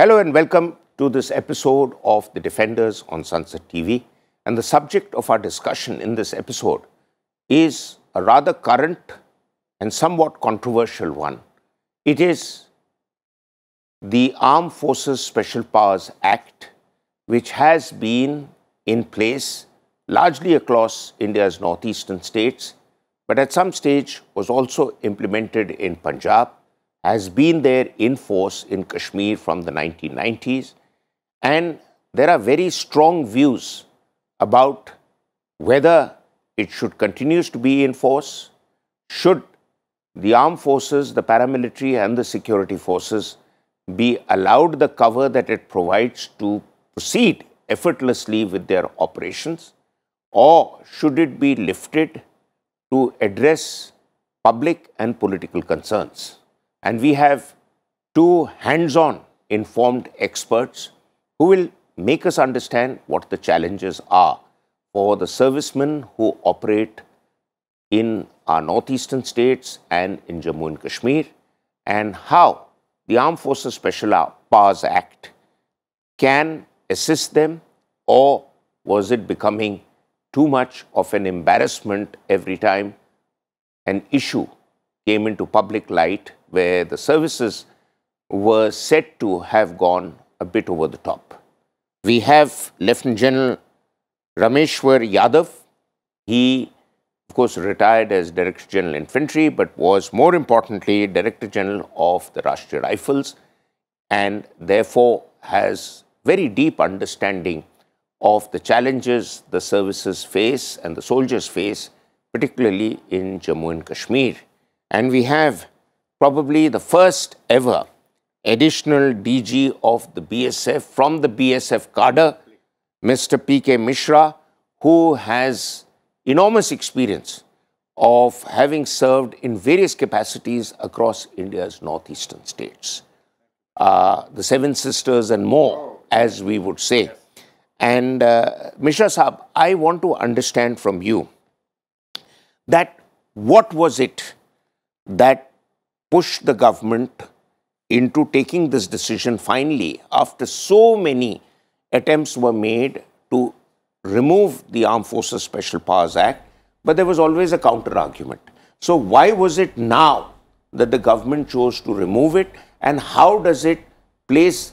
Hello and welcome to this episode of The Defenders on Sansad TV. And the subject of our discussion in this episode is a rather current and somewhat controversial one. It is the Armed Forces Special Powers Act, which has been in place largely across India's northeastern states, but at some stage was also implemented in Punjab, has been there in force in Kashmir from the 1990s, and there are very strong views about whether it should continue to be in force, should the armed forces, the paramilitary and the security forces be allowed the cover that it provides to proceed effortlessly with their operations, or should it be lifted to address public and political concerns. And we have two hands-on informed experts who will make us understand what the challenges are for the servicemen who operate in our northeastern states and in Jammu and Kashmir, and how the Armed Forces Special Powers Act can assist them, or was it becoming too much of an embarrassment every time an issue came into public light where the services were said to have gone a bit over the top. We have Lieutenant General Rameshwar Yadav. He, of course, retired as Director General Infantry, but was more importantly Director General of the Rashtriya Rifles, and therefore has very deep understanding of the challenges the services face and the soldiers face, particularly in Jammu and Kashmir. And we have probably the first ever additional DG of the BSF from the BSF cadre, Mr. P.K. Mishra, who has enormous experience of having served in various capacities across India's northeastern states. The Seven Sisters and more, as we would say. And Mishra Sahab, I want to understand from you that what was it that pushed the government into taking this decision finally, after so many attempts were made to remove the Armed Forces Special Powers Act, but there was always a counter-argument. So why was it now that the government chose to remove it, and how does it place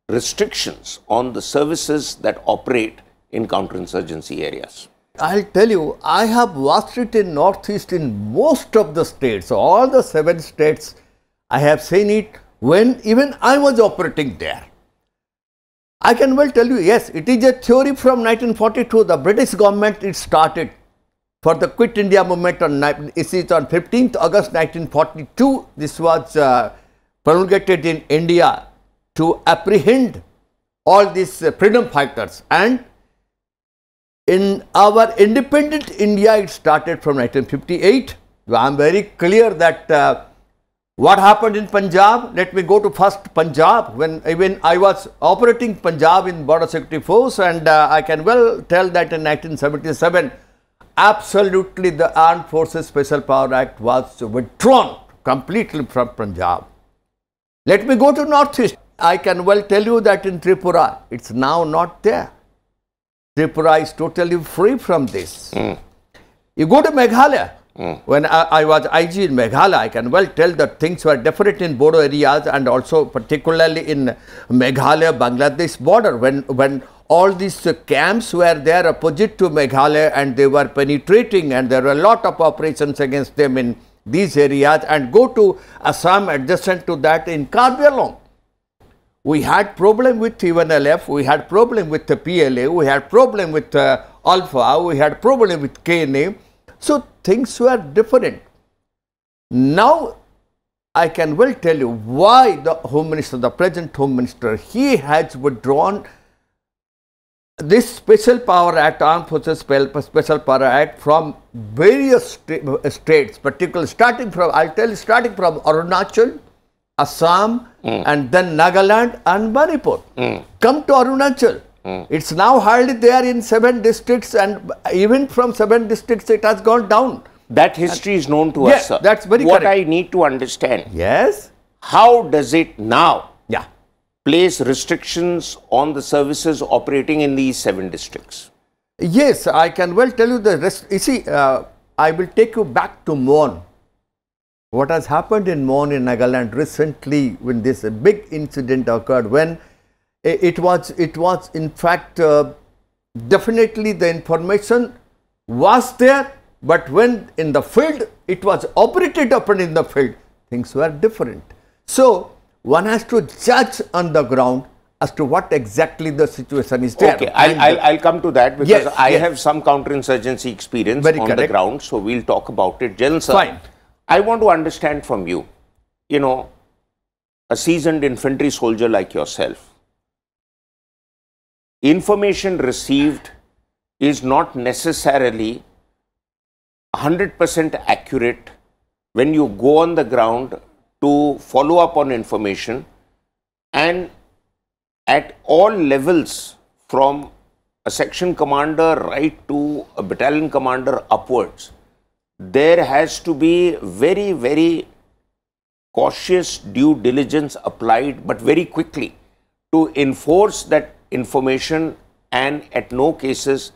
restrictions on the services that operate in counterinsurgency areas? I'll tell you, I have watched it in Northeast in most of the states, all the 7 states. I have seen it when even I was operating there. I can well tell you, yes, it is a theory from 1942. The British government, it started for the Quit India movement on 15th August 1942. This was promulgated in India to apprehend all these freedom fighters, and in our independent India, it started from 1958. I am very clear that what happened in Punjab, let me go to first Punjab, when even I was operating Punjab in Border Security Force, and I can well tell that in 1977, absolutely the Armed Forces Special Power Act was withdrawn completely from Punjab. Let me go to Northeast. I can well tell you that in Tripura, it's now not there. Tripura is totally free from this. You go to Meghalaya. When I was IG in Meghalaya, I can well tell that things were different in Bodo areas, and also particularly in Meghalaya-Bangladesh border, when all these camps were there opposite to Meghalaya and they were penetrating, and there were a lot of operations against them in these areas. And go to Assam adjacent to that in Karbi Anglong. We had problem with even LF, we had problem with the PLA, we had problem with Alpha, we had problem with KNA. So things were different. Now I can well tell you why the Home Minister, the present Home Minister, he has withdrawn this Special Power Act, Armed Forces Special Power Act, from various states, particularly starting from, I'll tell you, starting from Arunachal, Assam, and then Nagaland and Manipur. Come to Arunachal. It's now hardly there in 7 districts, and even from 7 districts it has gone down. That history is known to us, sir. That's very what correct. I need to understand. Yes. How does it now place restrictions on the services operating in these 7 districts? Yes, I can well tell you the rest. You see, I will take you back to Mon. What has happened in Mon in Nagaland recently when this big incident occurred, when it was in fact definitely the information was there, but when in the field it was operated upon in the field, things were different. So one has to judge on the ground as to what exactly the situation is there. Okay, I'll come to that because yes, I have some counterinsurgency experience Very on correct. the ground, so we'll talk about it. General sir, Fine. I want to understand from you, you know, a seasoned infantry soldier like yourself, information received is not necessarily 100% accurate when you go on the ground to follow up on information, and at all levels from a section commander right to a battalion commander upwards, there has to be very, very cautious due diligence applied, but very quickly to enforce that information, and at no cases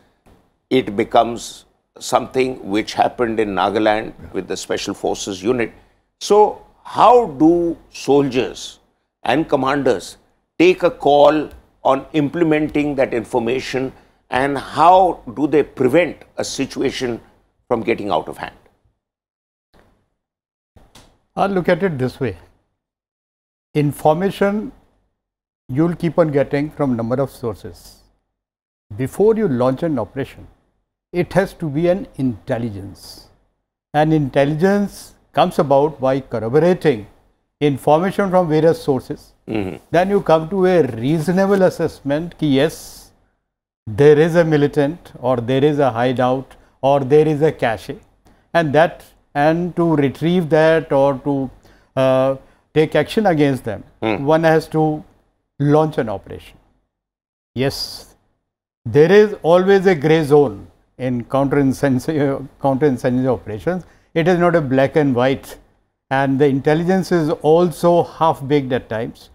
it becomes something which happened in Nagaland with the Special Forces unit. So how do soldiers and commanders take a call on implementing that information, and how do they prevent a situation from getting out of hand? I'll look at it this way. Information you'll keep on getting from number of sources. Before you launch an operation, it has to be an intelligence. And intelligence comes about by corroborating information from various sources. Then you come to a reasonable assessment ki yes, there is a militant, or there is a hideout, or there is a cache, and to retrieve that or to take action against them, one has to launch an operation. Yes, there is always a grey zone in counterinsurgency operations. It is not a black and white, and the intelligence is also half-baked at times.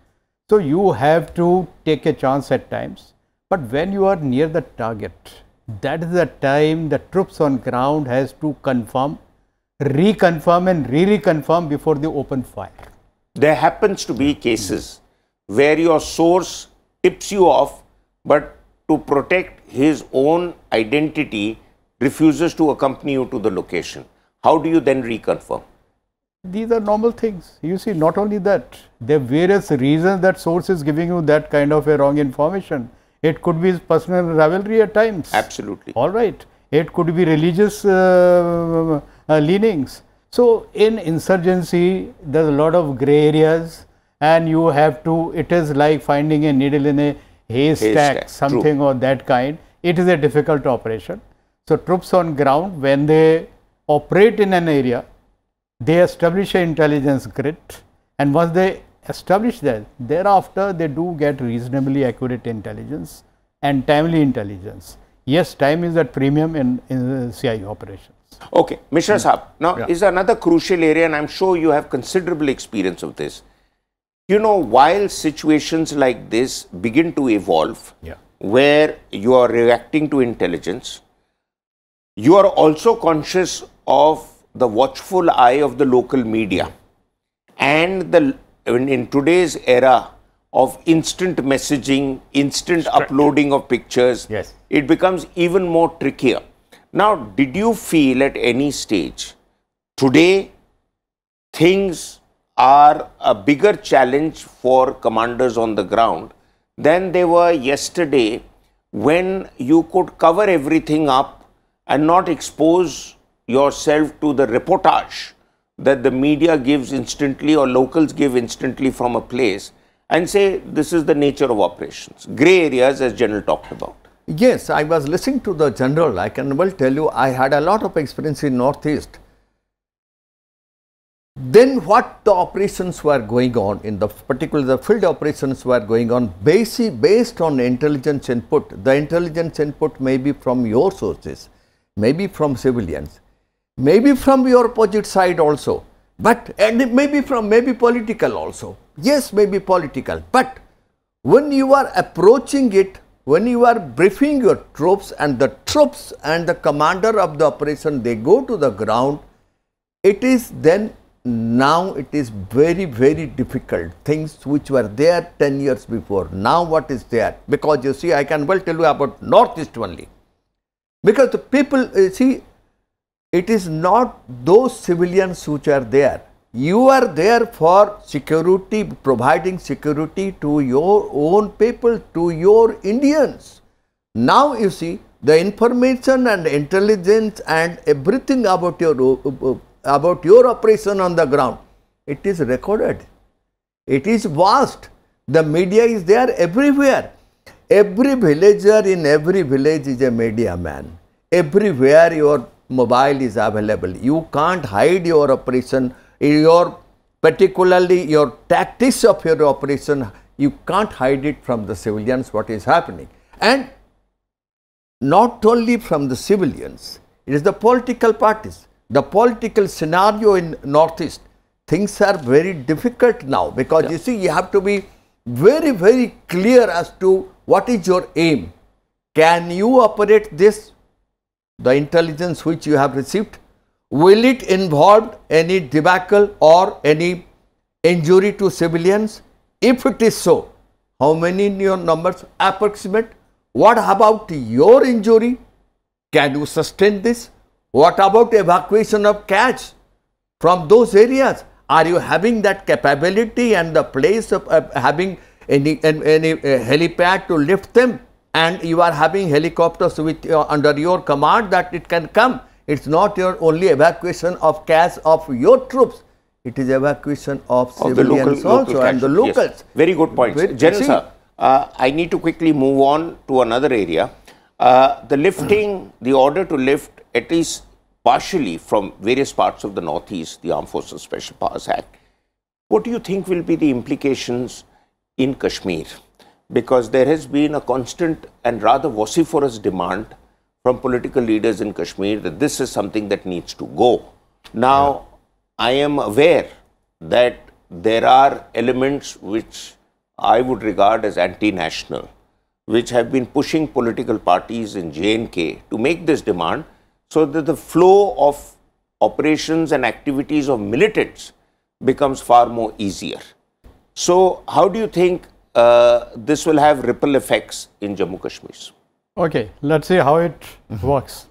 So you have to take a chance at times, but when you are near the target, that is the time the troops on ground has to confirm, reconfirm and re-reconfirm before they open fire. There happens to be cases where your source tips you off, but to protect his own identity refuses to accompany you to the location. How do you then reconfirm? These are normal things. You see, not only that, there are various reasons that source is giving you that kind of a wrong information. It could be personal rivalry at times. Absolutely. All right. It could be religious leanings. So in insurgency, there's a lot of gray areas, and you have to, it is like finding a needle in a haystack, something True. of that kind. It is a difficult operation. So troops on ground, when they operate in an area, they establish an intelligence grid, and once they establish that, thereafter they do get reasonably accurate intelligence and timely intelligence. Yes, time is at premium in CI operations. Okay, Mishra Sahab, now is another crucial area, and I'm sure you have considerable experience of this. You know, while situations like this begin to evolve, where you are reacting to intelligence, you are also conscious of the watchful eye of the local media, and in today's era of instant messaging, instant uploading of pictures, it becomes even more trickier. Now, did you feel at any stage today things are a bigger challenge for commanders on the ground than they were yesterday, when you could cover everything up and not expose yourself to the reportage that the media gives instantly or locals give instantly from a place, and say this is the nature of operations? Grey areas, as General talked about. Yes, I was listening to the General. I can well tell you, I had a lot of experience in Northeast. Then what the operations were going on, in the particular the field operations were going on based on intelligence input. The intelligence input may be from your sources, maybe from civilians, maybe from your opposite side also, but and maybe political also. Yes, maybe political, but when you are approaching it, when you are briefing your troops and the commander of the operation, they go to the ground, it is then now it is very, very difficult. Things which were there 10 years before, now what is there? Because you see, I can well tell you about Northeast only. Because the people, see, it is not those civilians which are there. You are there for security, providing security to your own people, to your Indians. Now you see, the information and intelligence and everything about your operation on the ground, it is recorded. It is vast. The media is there everywhere. Every villager in every village is a media man. Everywhere your mobile is available. You can't hide your operation, particularly your tactics of your operation, you can't hide it from the civilians what is happening. And not only from the civilians, it is the political parties. The political scenario in Northeast, things are very difficult now, because you see, you have to be very, very clear as to what is your aim. Can you operate this, the intelligence which you have received? Will it involve any debacle or any injury to civilians? If it is so, how many in your numbers approximate? What about your injury? Can you sustain this? What about evacuation of cash from those areas? Are you having that capability and the place of having any helipad to lift them? And you are having helicopters with under your command that it can come. It's not your only evacuation of cash of your troops. It is evacuation of civilians also and the locals. Yes. Very good points. General sir, I need to quickly move on to another area. The lifting, the order to lift at least partially from various parts of the Northeast, the Armed Forces Special Powers Act. What do you think will be the implications in Kashmir? Because there has been a constant and rather vociferous demand from political leaders in Kashmir that this is something that needs to go. Now, I am aware that there are elements which I would regard as anti-national, which have been pushing political parties in J&K to make this demand so that the flow of operations and activities of militants becomes far more easier. So, how do you think this will have ripple effects in Jammu Kashmir? Okay, let's see how it works.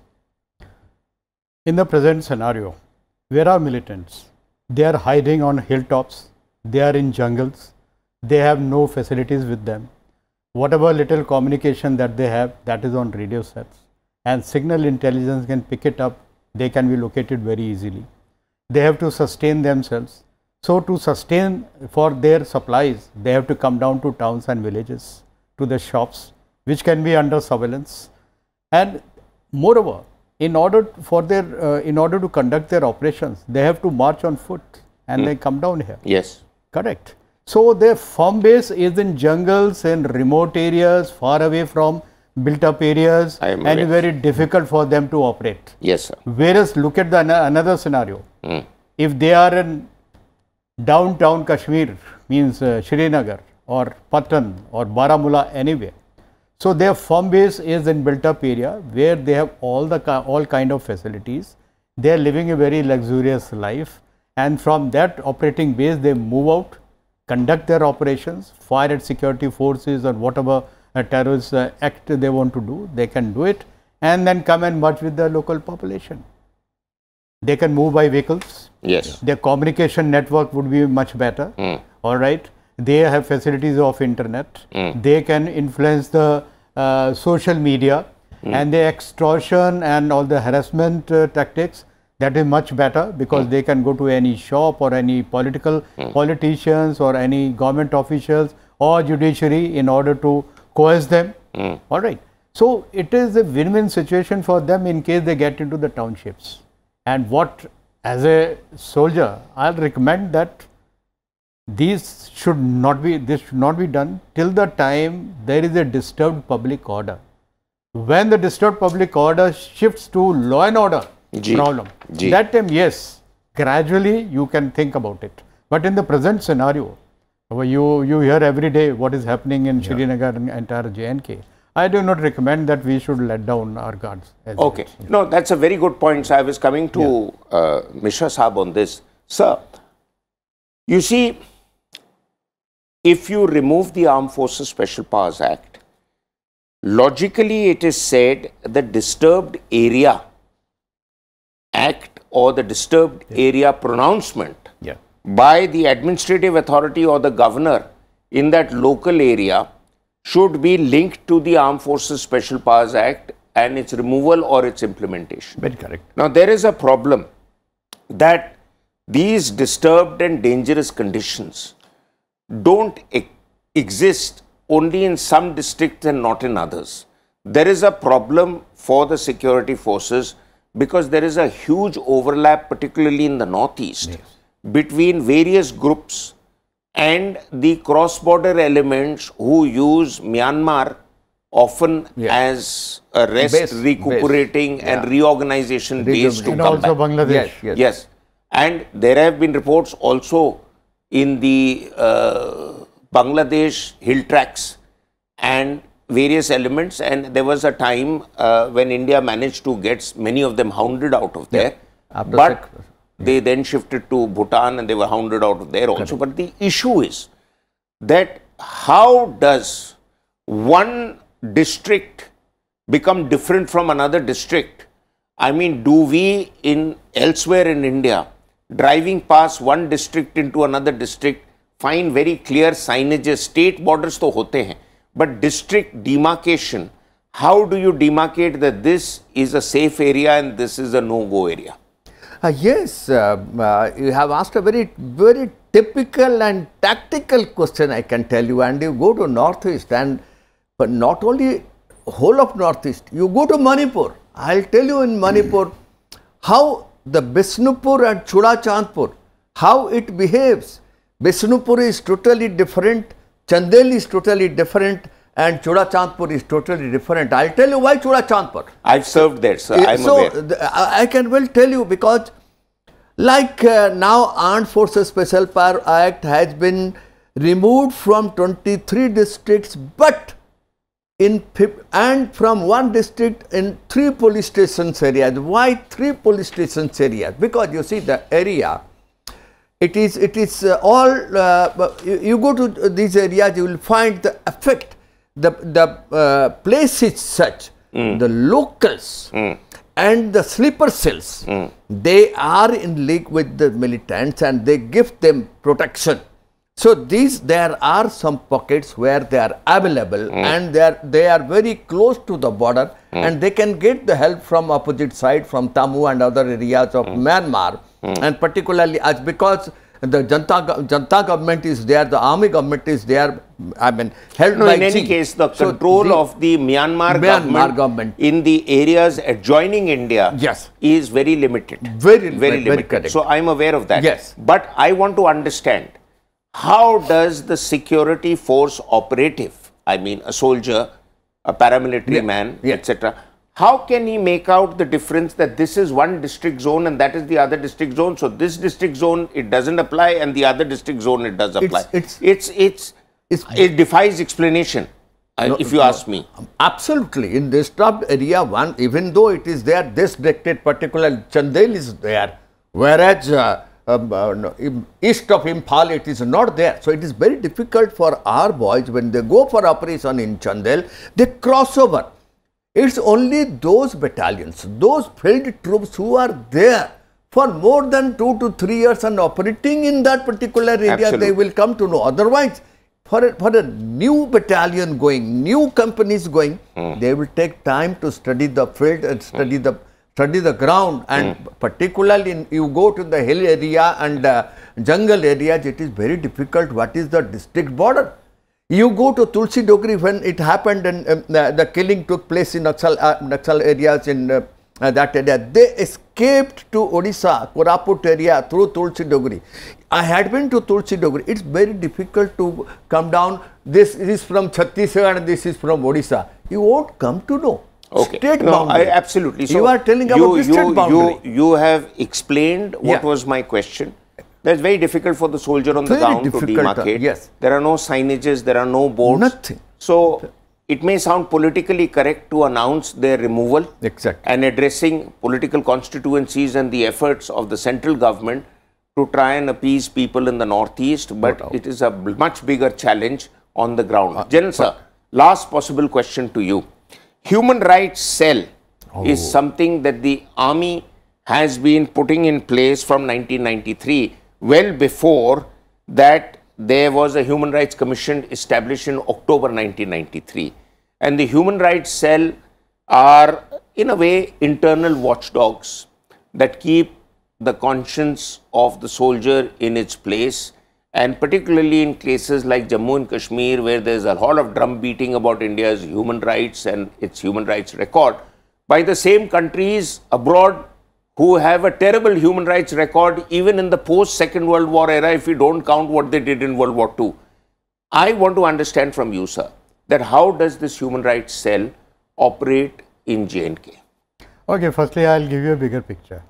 In the present scenario, where are militants? They are hiding on hilltops, they are in jungles, they have no facilities with them. Whatever little communication that they have, that is on radio sets, and signal intelligence can pick it up, they can be located very easily. They have to sustain themselves. So, to sustain for their supplies, they have to come down to towns and villages, to the shops, which can be under surveillance. And moreover, in order to conduct their operations, they have to march on foot and they come down here. Yes. Correct. So, their firm base is in jungles and remote areas, far away from built up areas, and very difficult for them to operate. Yes, sir. Whereas, look at another scenario. If they are in downtown Kashmir, means Srinagar or Patan or Baramulla, anywhere. So, their firm base is in built up area where they have all kind of facilities. They are living a very luxurious life, and from that operating base they move out, conduct their operations, fire at security forces or whatever terrorist act they want to do, they can do it, and then come and merge with the local population. They can move by vehicles. Yes. Their communication network would be much better. All right. They have facilities of internet. They can influence the social media, and the extortion and all the harassment tactics, that is much better, because they can go to any shop or any politicians or any government officials or judiciary in order to coerce them. All right. So, it is a win-win situation for them in case they get into the townships. And what, as a soldier, I will recommend that this should not be done till the time there is a disturbed public order. When the disturbed public order shifts to law and order problem, that time, yes, gradually you can think about it. But in the present scenario, Well, you hear every day what is happening in Srinagar and entire J&K. I do not recommend that we should let down our guards. Okay. No, that's a very good point. So I was coming to Mishra Saab on this. Sir, you see, if you remove the Armed Forces Special Powers Act, logically it is said the Disturbed Area Act or the Disturbed Area pronouncement by the administrative authority or the governor in that local area should be linked to the Armed Forces Special Powers Act and its removal or its implementation. Very correct. Now, there is a problem that these disturbed and dangerous conditions don't exist only in some districts and not in others. There is a problem for the security forces because there is a huge overlap, particularly in the northeast, between various groups and the cross-border elements who use Myanmar often as a rest, recuperating and reorganization base to and come also back. Bangladesh. Yes. And there have been reports also in the Bangladesh hill tracks and various elements, and there was a time when India managed to get many of them hounded out of there. But they then shifted to Bhutan and they were hounded out of there also. But the issue is that how does one district become different from another district? I mean, do we elsewhere in India, driving past one district into another district, find very clear signages? State borders to hote hain, but district demarcation, how do you demarcate that this is a safe area and this is a no-go area? Yes, you have asked a very typical and tactical question, I can tell you. And you go to Northeast, but not only whole of Northeast, you go to Manipur. I'll tell you in Manipur how the Bishnupur and Chudachandpur, how it behaves. Bishnupur is totally different, Chandel is totally different, and Chudachandpur is totally different. I'll tell you why Chudachandpur. I've served there, sir. I'm aware. I can well tell you because like now Armed Forces Special Power Act has been removed from 23 districts, but and from one district in 3 police stations areas. Why 3 police stations areas? Because you see the area, it is all, you go to these areas, you will find the effect. The place is such, the locals and the sleeper cells, they are in league with the militants and they give them protection. So there are some pockets where they are available and they are very close to the border and they can get the help from opposite side, from Tamu and other areas of Myanmar, and particularly as because the Janta government is there, the army government is there, I mean, held by in any case, the control of the Myanmar government in the areas adjoining India is very limited. Very limited. Correct. So, I am aware of that. Yes. But I want to understand, how does the security force operative, I mean, a soldier, a paramilitary man, etc., how can he make out the difference that this is one district zone and that is the other district zone? So, this district zone, it doesn't apply, and the other district zone, it does apply. It defies explanation, if you ask me. Absolutely. In disturbed area 1, even though it is there, this district, particular Chandel is there, whereas east of Imphal, it is not there. So, it is very difficult for our boys when they go for operation in Chandel, they cross over. It's only those battalions, those field troops who are there for more than 2 to 3 years and operating in that particular area, they will come to know. Otherwise, for a new battalion going, new companies going, they will take time to study the field and study the ground, and particularly you go to the hill area and jungle areas, it is very difficult. What is the district border? You go to Tulsi Dogri when it happened and the killing took place in Naxal areas in that area. They escaped to Odisha, Koraput area through Tulsi Dogri. I had been to Tulsi Dogri. It's very difficult to come down. This is from Chhattisgarh and this is from Odisha. You won't come to know. Okay. State boundary. Absolutely. So you are telling about the state boundary. You have explained what was my question. That's very difficult for the soldier on the Very ground to difficult, demarcate. yes. There are no signages, there are no boards. Nothing. So, it may sound politically correct to announce their removal Exactly. and addressing political constituencies and the efforts of the central government to try and appease people in the northeast, but it is a much bigger challenge on the ground. General sir, last possible question to you. Human rights cell is something that the army has been putting in place from 1993, well before that there was a Human Rights Commission established in October 1993. And the Human Rights Cell are, in a way, internal watchdogs that keep the conscience of the soldier in its place. And particularly in cases like Jammu and Kashmir, where there is a lot of drum beating about India's human rights and its human rights record, by the same countries abroad who have a terrible human rights record, even in the post-Second World War era, if you don't count what they did in World War II. I want to understand from you, sir, that how does this human rights cell operate in J&K? Okay, firstly, I'll give you a bigger picture.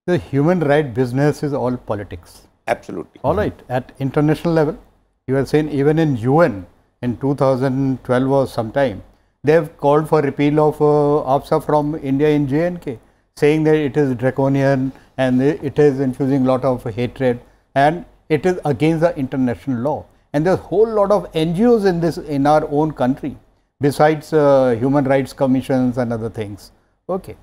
The human right business is all politics. Absolutely. All right, at international level, you have seen even in UN in 2012 or sometime, they have called for repeal of AFSPA from India in J&K, saying that it is draconian and it is infusing lot of hatred and it is against the international law. And there's a whole lot of NGOs in this, in our own country, besides human rights commissions and other things. Okay.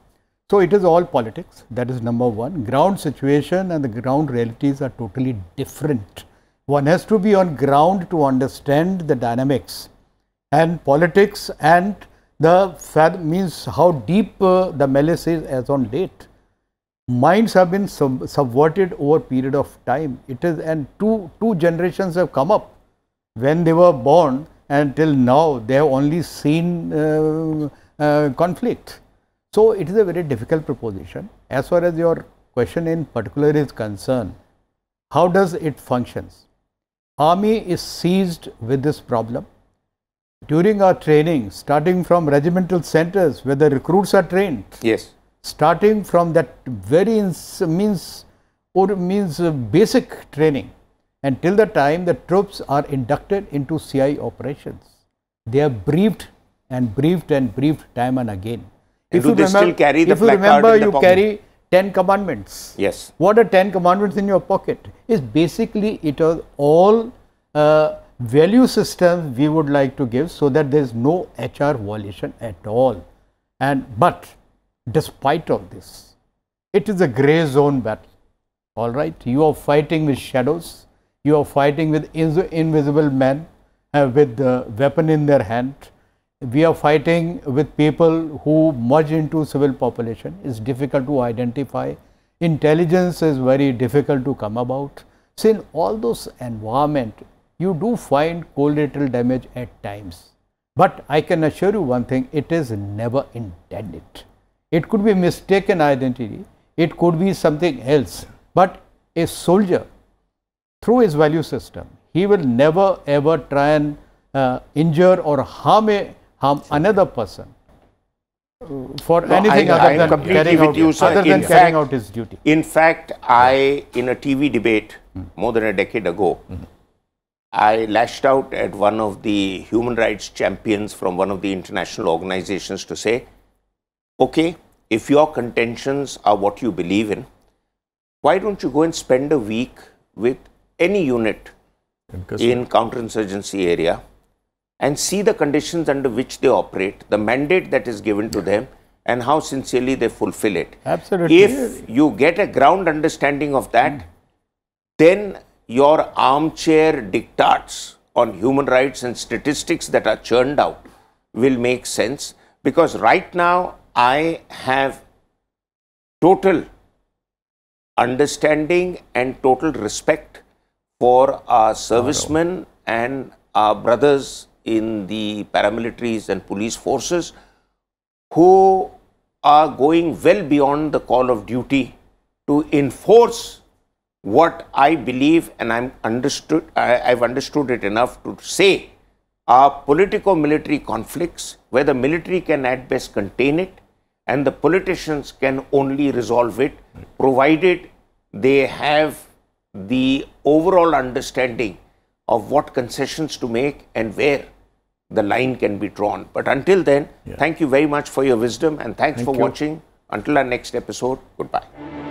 So it is all politics. That is number one. Ground situation and the ground realities are totally different. One has to be on ground to understand the dynamics and politics, and the fact means how deep the malice is as on date. Minds have been subverted over a period of time. It is, and two generations have come up. When they were born and till now, they have only seen conflict. So it is a very difficult proposition. As far as your question in particular is concerned, how does it functions? Army is seized with this problem. During our training, starting from regimental centers where the recruits are trained. Yes. Starting from that very basic training, and till the time the troops are inducted into CI operations, they are briefed and briefed and briefed time and again. And do they still carry the placard in the pocket? If you remember, you carry 10 commandments. Yes. What are 10 commandments in your pocket? Is basically it are all value systems we would like to give, so that there is no HR violation at all. But despite of this, it is a grey zone battle. All right, you are fighting with shadows, you are fighting with invisible men with the weapon in their hand. We are fighting with people who merge into civil population. It's difficult to identify. Intelligence is very difficult to come about. So in all those environment, you do find collateral damage at times. But I can assure you one thing, it is never intended. It could be mistaken identity, it could be something else. But a soldier, through his value system, he will never ever try and injure or harm another person for anything other than carrying out his duty. In fact, in a TV debate more than a decade ago, I lashed out at one of the human rights champions from one of the international organizations to say, okay, if your contentions are what you believe in, why don't you go and spend a week with any unit in counterinsurgency area and see the conditions under which they operate, the mandate that is given to them, and how sincerely they fulfill it. Absolutely. If you get a ground understanding of that, then your armchair diktats on human rights and statistics that are churned out will make sense. Because right now, I have total understanding and total respect for our servicemen and our brothers in the paramilitaries and police forces who are going well beyond the call of duty to enforce what I believe, and I've understood it enough to say, are politico-military conflicts where the military can at best contain it and the politicians can only resolve it, provided they have the overall understanding of what concessions to make and where the line can be drawn. But until then, thank you very much for your wisdom and thanks for watching. Until our next episode, goodbye.